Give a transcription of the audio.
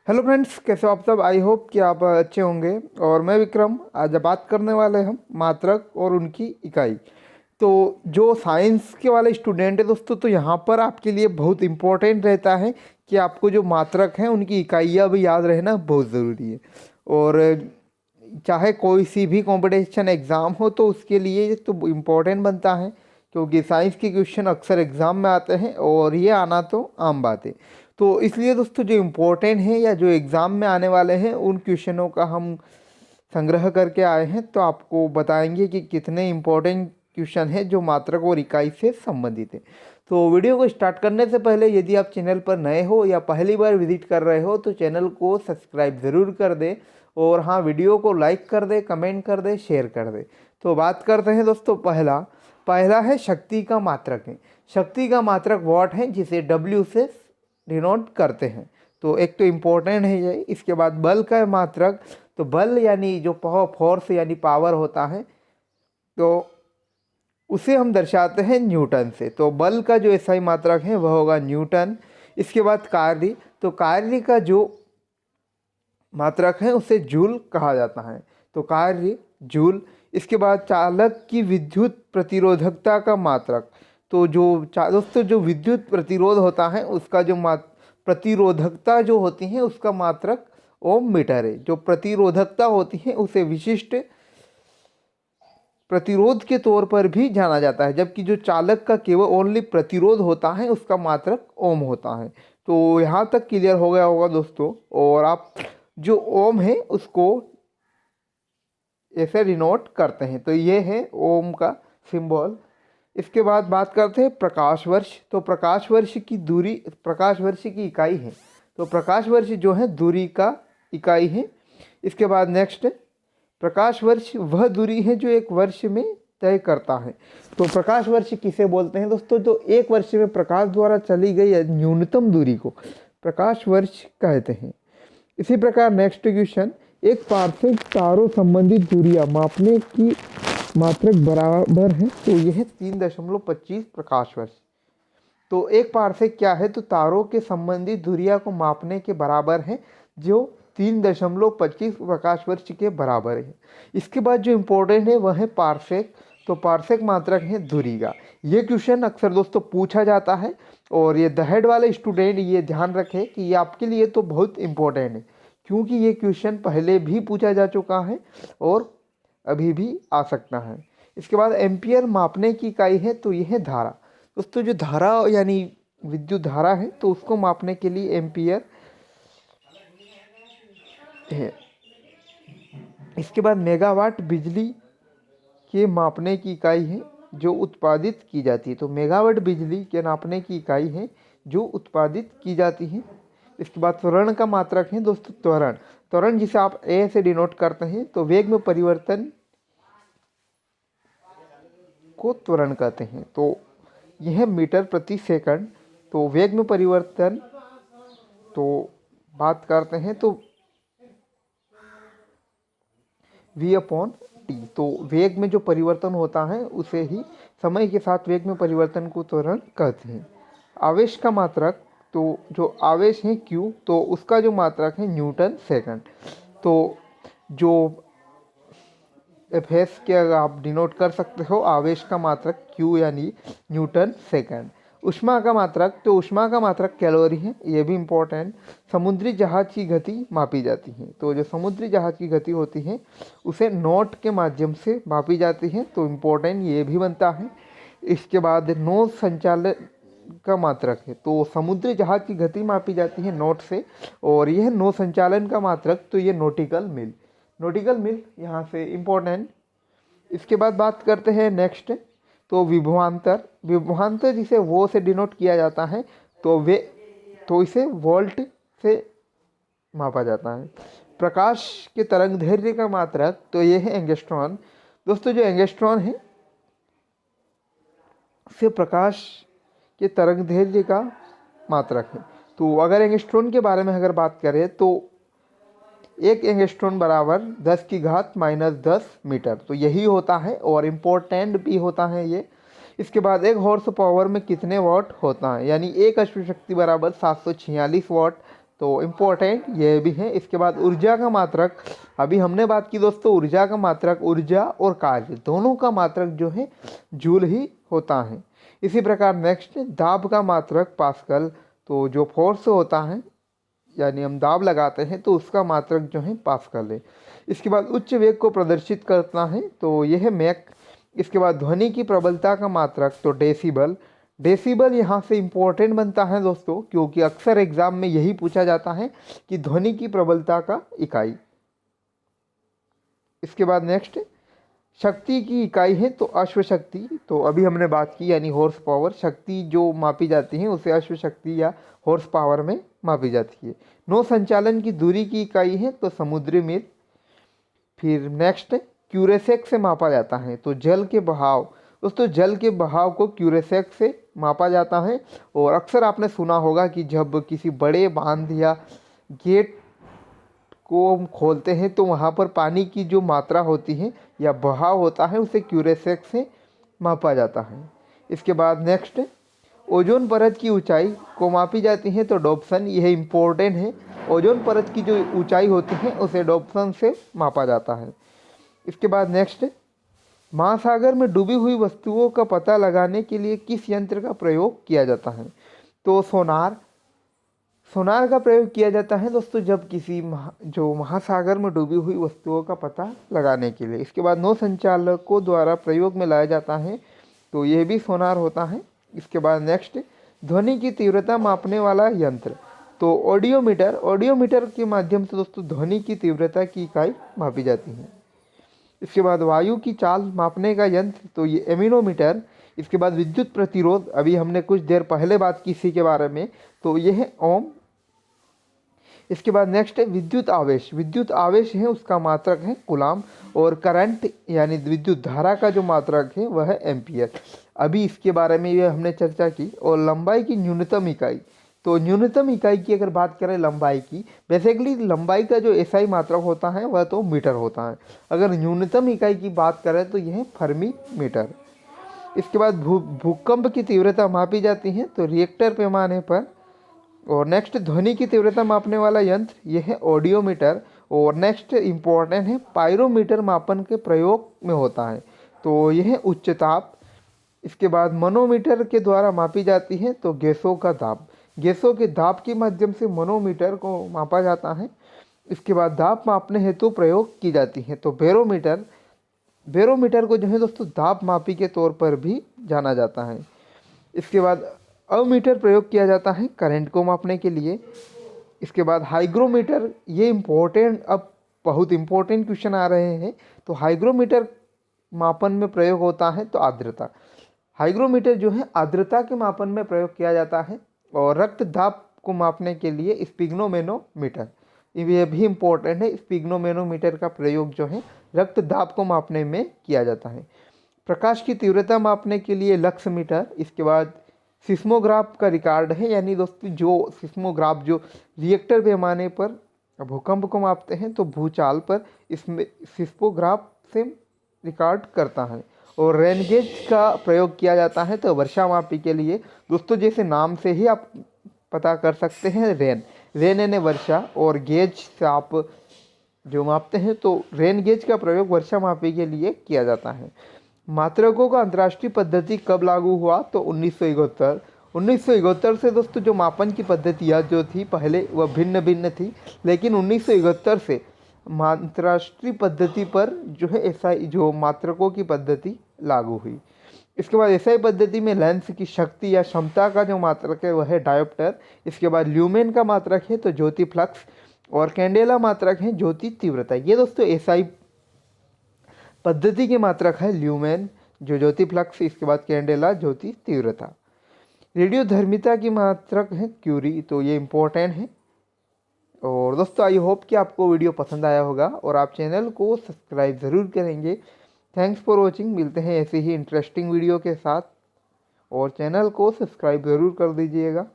Hello friends, कैसे हो आप सब। आई होप कि आप अच्छे होंगे। और मैं विक्रम। आज बात करने वाले हम मात्रक और उनकी इकाई। तो जो साइंस के वाले स्टूडेंट है दोस्तों, तो यहाँ पर आपके लिए बहुत इम्पोर्टेंट रहता है कि आपको जो मात्रक हैं उनकी इकाइयाँ भी याद रहना बहुत ज़रूरी है। और चाहे कोई सी भी कंपटीशन एग्ज़ाम हो तो उसके लिए तो इम्पोर्टेंट बनता है, क्योंकि साइंस के क्वेश्चन अक्सर एग्ज़ाम में आते हैं और ये आना तो आम बात है। तो इसलिए दोस्तों जो इम्पोर्टेंट है या जो एग्ज़ाम में आने वाले हैं उन क्वेश्चनों का हम संग्रह करके आए हैं, तो आपको बताएंगे कि कितने इम्पोर्टेंट क्वेश्चन है जो मात्रक और इकाई से संबंधित है। तो वीडियो को स्टार्ट करने से पहले यदि आप चैनल पर नए हो या पहली बार विजिट कर रहे हो तो चैनल को सब्सक्राइब ज़रूर कर दें। और हाँ, वीडियो को लाइक कर दे, कमेंट कर दे, शेयर कर दे। तो बात करते हैं दोस्तों। पहला पहला है शक्ति का मात्रक है। शक्ति का मात्रक वॉट है, जिसे डब्ल्यू से डिनोट करते हैं। तो एक तो इम्पोर्टेंट है ये। इसके बाद बल का मात्रक, तो बल यानी जो फोर्स यानी पावर होता है, तो उसे हम दर्शाते हैं न्यूटन से। तो बल का जो एसआई मात्रक है वह होगा न्यूटन। इसके बाद कार्य, तो कार्य का जो मात्रक है उसे जूल कहा जाता है। तो कार्य जूल। इसके बाद चालक की विद्युत प्रतिरोधकता का मात्रक, तो जो दोस्तों जो विद्युत प्रतिरोध होता है उसका जो प्रतिरोधकता जो होती है उसका मात्रक ओम मीटर है। जो प्रतिरोधकता होती है उसे विशिष्ट प्रतिरोध के तौर पर भी जाना जाता है, जबकि जो चालक का केवल ओनली प्रतिरोध होता है उसका मात्रक ओम होता है। तो यहाँ तक क्लियर हो गया होगा दोस्तों। और आप जो ओम है उसको ऐसे डिनोट करते हैं। तो ये है ओम का सिंबल। इसके बाद बात करते हैं प्रकाश वर्ष। तो प्रकाश वर्ष की दूरी, प्रकाश वर्ष की इकाई है। तो प्रकाश वर्ष जो है दूरी का इकाई है। इसके बाद नेक्स्ट, प्रकाश वर्ष वह दूरी है जो एक वर्ष में तय करता है। तो प्रकाश वर्ष किसे बोलते हैं दोस्तों? जो एक वर्ष में प्रकाश द्वारा चली गई न्यूनतम दूरी को प्रकाश वर्ष कहते हैं। इसी प्रकार नेक्स्ट क्वेश्चन, एक पार्सेक तारों संबंधित दूरियां मापने की मात्रक बराबर है। तो यह 3.25 प्रकाश वर्ष। तो एक पार्सेक क्या है? तो तारों के संबंधित दूरियां को मापने के बराबर है, जो 3.25 प्रकाश वर्ष के बराबर है। इसके बाद जो इम्पोर्टेंट है वह है पार्सेक। तो पार्सेक मात्रक है दूरी का। ये क्वेश्चन अक्सर दोस्तों पूछा जाता है, और ये दहेड़ वाले स्टूडेंट ये ध्यान रखें कि ये आपके लिए तो बहुत इम्पोर्टेंट है, क्योंकि ये क्वेश्चन पहले भी पूछा जा चुका है और अभी भी आ सकता है। इसके बाद एम्पियर मापने की इकाई है। तो यह है धारा। दोस्तों जो धारा यानी विद्युत धारा है, तो उसको मापने के लिए एम्पियर है। इसके बाद मेगावाट बिजली के मापने की इकाई है जो उत्पादित की जाती है। तो मेगावाट बिजली के नापने की इकाई है जो उत्पादित की जाती है। इसके बाद त्वरण का मात्रक है दोस्तों त्वरण। त्वरण जिसे आप ए से डिनोट करते हैं। तो वेग में परिवर्तन को त्वरण कहते हैं। तो यह मीटर प्रति सेकंड। तो वेग में परिवर्तन, तो बात करते हैं तो v/t। तो वेग में जो परिवर्तन होता है उसे ही समय के साथ वेग में परिवर्तन को त्वरण कहते हैं। आवेश का मात्रक, तो जो आवेश है q, तो उसका जो मात्रक है न्यूटन सेकंड। तो जो एफएस के आप डिनोट कर सकते हो आवेश का मात्रक q यानी न्यूटन सेकंड। ऊष्मा का मात्रक, तो ऊष्मा का मात्रक कैलोरी है। ये भी इम्पोर्टेंट। समुद्री जहाज की गति मापी जाती है। तो जो समुद्री जहाज की गति होती है उसे नॉट के माध्यम से मापी जाती है। तो इम्पोर्टेंट ये भी बनता है। इसके बाद नौ संचालन का मात्रक है। तो समुद्री जहाज की गति मापी जाती है नॉट से, और यह नौ संचालन का मात्रक, तो ये नॉटिकल मील। नॉटिकल मील यहाँ से इम्पोर्टेंट। इसके बाद बात करते हैं नेक्स्ट, तो विभवांतर। विभवांतर जिसे वो से डिनोट किया जाता है, तो इसे वोल्ट से मापा जाता है। प्रकाश के तरंग दैर्घ्य का मात्रक, तो ये है एंगस्ट्रॉन। दोस्तों जो एंगस्ट्रॉन है से प्रकाश के तरंग दैर्घ्य का मात्रक है। तो अगर एंगस्ट्रॉन के बारे में अगर बात करें तो एक एंगस्ट्रॉन बराबर 10⁻⁻10 मीटर। तो यही होता है और इम्पोर्टेंट भी होता है ये। इसके बाद एक हॉर्स पावर में कितने वाट होता है, यानी एक अश्व शक्ति बराबर 746 वाट। तो इम्पोर्टेंट ये भी है। इसके बाद ऊर्जा का मात्रक, अभी हमने बात की दोस्तों ऊर्जा का मात्रक, ऊर्जा और कार्य दोनों का मात्रक जो है जूल ही होता है। इसी प्रकार नेक्स्ट दाब का मात्रक पास्कल, तो जो फोर्स होता है यानी हम दाब लगाते हैं तो उसका मात्रक जो है पास्कल है। इसके बाद उच्च वेग को प्रदर्शित करता है तो यह है मैक। इसके बाद ध्वनि की प्रबलता का मात्रक तो डेसिबल। डेसिबल यहाँ से इम्पोर्टेंट बनता है दोस्तों, क्योंकि अक्सर एग्जाम में यही पूछा जाता है कि ध्वनि की प्रबलता का इकाई। इसके बाद नेक्स्ट शक्ति की इकाई है तो अश्वशक्ति, तो अभी हमने बात की यानी हॉर्स पावर। शक्ति जो मापी जाती है उसे अश्वशक्ति या हॉर्स पावर में मापी जाती है। नौ संचालन की दूरी की इकाई है तो समुद्री मील। फिर नेक्स्ट क्यूरेसेक से मापा जाता है तो जल के बहाव, दोस्तों जल के बहाव को क्यूरेसेक से मापा जाता है। और अक्सर आपने सुना होगा कि जब किसी बड़े बांध या गेट को हम खोलते हैं तो वहाँ पर पानी की जो मात्रा होती है या बहाव होता है उसे क्यूरेसेक से मापा जाता है। इसके बाद नेक्स्ट ओजोन परत की ऊंचाई को मापी जाती है तो डॉप्सन, यह इम्पोर्टेंट है। ओजोन परत की जो ऊंचाई होती है उसे डॉप्सन से मापा जाता है। इसके बाद नेक्स्ट महासागर में डूबी हुई वस्तुओं का पता लगाने के लिए किस यंत्र का प्रयोग किया जाता है, तो सोनार। सोनार का प्रयोग किया जाता है दोस्तों जब किसी जो महासागर में डूबी हुई वस्तुओं का पता लगाने के लिए। इसके बाद नौ संचालकों द्वारा प्रयोग में लाया जाता है तो यह भी सोनार होता है। इसके बाद नेक्स्ट ध्वनि की तीव्रता मापने वाला यंत्र तो ऑडियोमीटर। ऑडियोमीटर के माध्यम से दोस्तों ध्वनि की तीव्रता की इकाई मापी जाती है। इसके बाद वायु की चाल मापने का यंत्र तो ये एमिनोमीटर। इसके बाद विद्युत प्रतिरोध, अभी हमने कुछ देर पहले बात की इसी के बारे में, तो यह है ओम। इसके बाद नेक्स्ट है विद्युत आवेश। विद्युत आवेश है उसका मात्रक है कूलाम। और करंट यानी विद्युत धारा का जो मात्रक है वह है एम्पियर। अभी इसके बारे में ये हमने चर्चा की। और लंबाई की न्यूनतम इकाई, तो न्यूनतम इकाई की अगर बात करें लंबाई की, बेसिकली लंबाई का जो एसआई मात्रक होता है वह तो मीटर होता है। अगर न्यूनतम इकाई की बात करें तो यह है फर्मी मीटर। इसके बाद भूकंप की तीव्रता मापी जाती है तो रिएक्टर पैमाने पर। और नेक्स्ट ध्वनि की तीव्रता मापने वाला यंत्र यह है ऑडियोमीटर। और नेक्स्ट इम्पोर्टेंट है पायरोमीटर मापन के प्रयोग में होता है तो यह है उच्च ताप। इसके बाद मनोमीटर के द्वारा मापी जाती है तो गैसों का दाब। गैसों के दाब के माध्यम से मनोमीटर को मापा जाता है। इसके बाद दाब मापने हेतु प्रयोग की जाती है तो बैरोमीटर। बैरोमीटर को जो है दोस्तों दाब मापी के तौर पर भी जाना जाता है। इसके बाद अवमीटर प्रयोग किया जाता है करंट को मापने के लिए। इसके बाद हाइग्रोमीटर, ये इम्पोर्टेंट, अब बहुत इम्पोर्टेंट क्वेश्चन आ रहे हैं। तो हाइग्रोमीटर मापन में प्रयोग होता है तो आर्द्रता। हाइग्रोमीटर जो है आर्द्रता के मापन में प्रयोग किया जाता है। और रक्त दाब को मापने के लिए स्पिग्नोमेनोमीटर, ये भी इम्पोर्टेंट है। स्पिग्नोमेनोमीटर का प्रयोग जो है रक्त दाब को मापने में किया जाता है। प्रकाश की तीव्रता मापने के लिए लक्स मीटर। इसके बाद सिस्मोग्राफ का रिकॉर्ड है, यानी दोस्तों जो सिस्मोग्राफ जो रिएक्टर पैमाने पर भूकंप को मापते हैं तो भूचाल पर इसमें सिस्मोग्राफ से रिकॉर्ड करता है। और रेन गेज का प्रयोग किया जाता है तो वर्षा मापी के लिए। दोस्तों जैसे नाम से ही आप पता कर सकते हैं रेन, रेन यानी वर्षा, और गेज से आप जो मापते हैं तो रेन गेज का प्रयोग वर्षा मापी के लिए किया जाता है। मात्रकों का अंतर्राष्ट्रीय पद्धति कब लागू हुआ तो 1971। 1971 से दोस्तों जो मापन की पद्धतियाँ जो थी पहले वह भिन्न भिन्न थी, लेकिन 1971 से अंतर्राष्ट्रीय पद्धति पर जो है एसआई जो मात्रकों की पद्धति लागू हुई। इसके बाद एसआई पद्धति में लेंस की शक्ति या क्षमता का जो मात्रक है वह है डायोप्टर। इसके बाद ल्यूमेन का मात्रक है तो ज्योति फ्लक्स। और कैंडेला मात्रक है ज्योति तीव्रता। ये दोस्तों एसआई पद्धति के मात्रक है ल्यूमेन जो ज्योति फ्लक्स। इसके बाद कैंडेला ज्योति तीव्रता। रेडियोधर्मिता की मात्रक है क्यूरी, तो ये इम्पोर्टेंट है। और दोस्तों आई होप कि आपको वीडियो पसंद आया होगा और आप चैनल को सब्सक्राइब ज़रूर करेंगे। Thanks for watching. मिलते हैं ऐसे ही इंटरेस्टिंग वीडियो के साथ, और चैनल को सब्सक्राइब ज़रूर कर दीजिएगा।